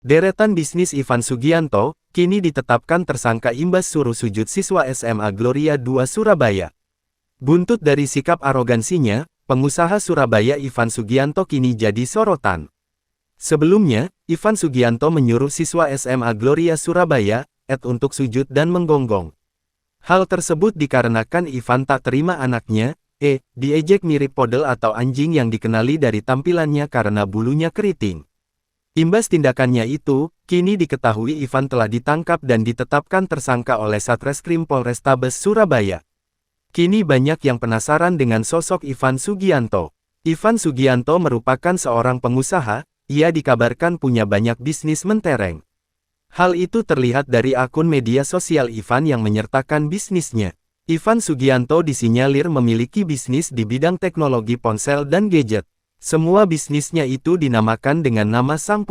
Deretan bisnis Ivan Sugianto, kini ditetapkan tersangka imbas suruh sujud siswa SMA Gloria II Surabaya. Buntut dari sikap arogansinya, pengusaha Surabaya Ivan Sugianto kini jadi sorotan. Sebelumnya, Ivan Sugianto menyuruh siswa SMA Gloria Surabaya, untuk sujud dan menggonggong. Hal tersebut dikarenakan Ivan tak terima anaknya, diejek mirip podel atau anjing yang dikenali dari tampilannya karena bulunya keriting. Imbas tindakannya itu, kini diketahui Ivan telah ditangkap dan ditetapkan tersangka oleh Satreskrim Polrestabes Surabaya. Kini banyak yang penasaran dengan sosok Ivan Sugianto. Ivan Sugianto merupakan seorang pengusaha, ia dikabarkan punya banyak bisnis mentereng. Hal itu terlihat dari akun media sosial Ivan yang menyertakan bisnisnya. Ivan Sugianto disinyalir memiliki bisnis di bidang teknologi ponsel dan gadget. Semua bisnisnya itu dinamakan dengan nama sang